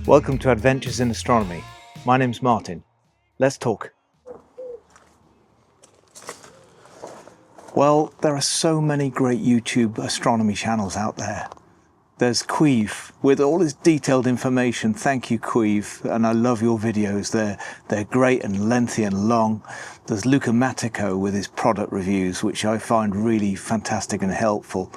Welcome to Adventures in Astronomy. My name's Martin. Let's talk. Well, there are so many great YouTube astronomy channels out there. There's Queeve with all his detailed information. Thank you, Queeve, and I love your videos. They're great and lengthy and long. There's Luca Matico with his product reviews, which I find really fantastic and helpful.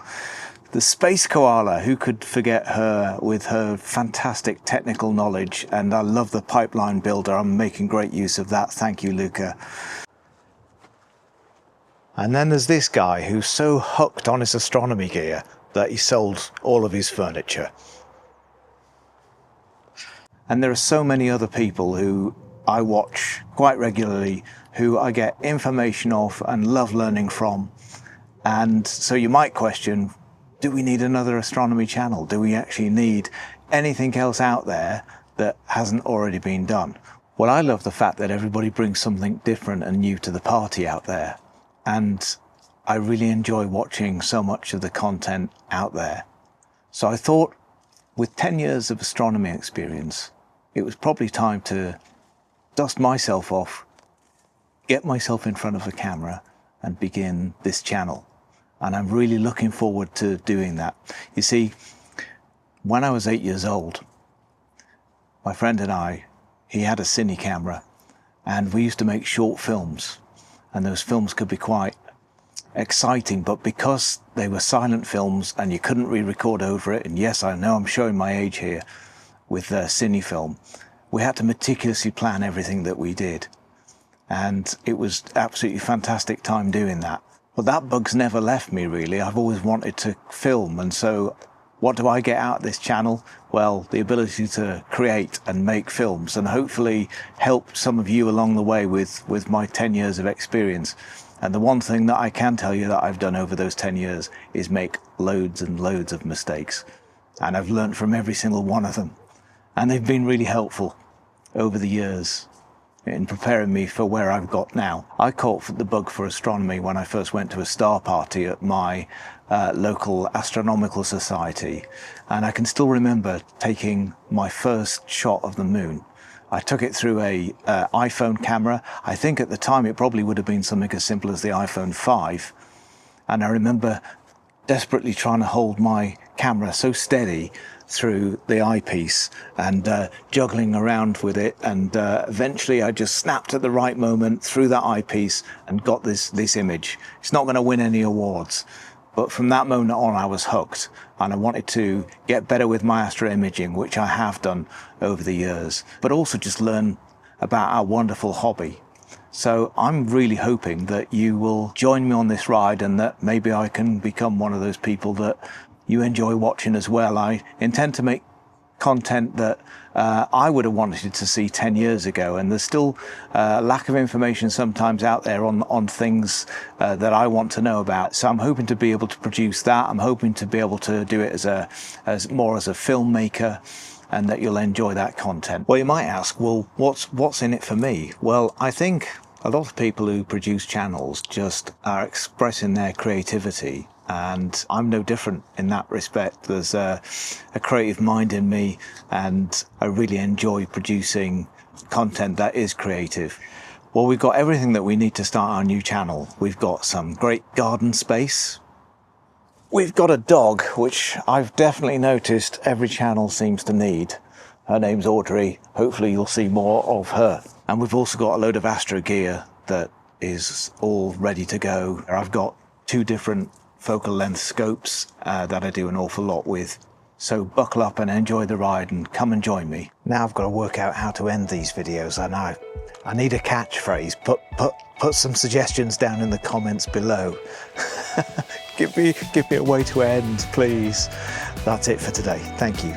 The Space Koala, who could forget her with her fantastic technical knowledge, and I love the pipeline builder. I'm making great use of that. Thank you, Luca. And then there's this guy who's so hooked on his astronomy gear that he sold all of his furniture. And there are so many other people who I watch quite regularly, who I get information of and love learning from. And so you might question, do we need another astronomy channel? Do we actually need anything else out there that hasn't already been done? Well, I love the fact that everybody brings something different and new to the party out there. And I really enjoy watching so much of the content out there. So I thought, with 10 years of astronomy experience, it was probably time to dust myself off, get myself in front of a camera and begin this channel. And I'm really looking forward to doing that. You see, when I was 8 years old, my friend and I, he had a cine camera, and we used to make short films. And those films could be quite exciting, but because they were silent films and you couldn't re-record over it, and yes, I know I'm showing my age here with cine film, we had to meticulously plan everything that we did. And it was absolutely fantastic time doing that. Well, that bug's never left me, really. I've always wanted to film, and so what do I get out of this channel? Well, the ability to create and make films, and hopefully help some of you along the way with my 10 years of experience. And the one thing that I can tell you that I've done over those 10 years is make loads and loads of mistakes. And I've learned from every single one of them. And they've been really helpful over the years in preparing me for where I've got now. I caught the bug for astronomy when I first went to a star party at my local astronomical society, and I can still remember taking my first shot of the moon. I took it through a iPhone camera. I think at the time it probably would have been something as simple as the iPhone 5, and I remember desperately trying to hold my camera so steady through the eyepiece and juggling around with it, and eventually I just snapped at the right moment through that eyepiece and got this image. It's not going to win any awards, but from that moment on I was hooked, and I wanted to get better with my astro imaging, which I have done over the years, but also just learn about our wonderful hobby. So I'm really hoping that you will join me on this ride, and that maybe I can become one of those people that you enjoy watching as well. I intend to make content that I would have wanted to see 10 years ago, and there's still lack of information sometimes out there on things that I want to know about. So I'm hoping to be able to produce that. I'm hoping to be able to do it as more as a filmmaker, and that you'll enjoy that content. Well, you might ask, well, what's in it for me? Well, I think a lot of people who produce channels just are expressing their creativity, and I'm no different in that respect. There's a creative mind in me, and I really enjoy producing content that is creative. Well, we've got everything that we need to start our new channel. We've got some great garden space. We've got a dog, which I've definitely noticed every channel seems to need. Her name's Audrey. Hopefully you'll see more of her. And we've also got a load of astro gear that is all ready to go. I've got 2 different focal length scopes that I do an awful lot with. So buckle up and enjoy the ride, and come and join me. Now I've got to work out how to end these videos. I need a catchphrase. Put some suggestions down in the comments below. Give me a way to end, please. That's it for today. Thank you.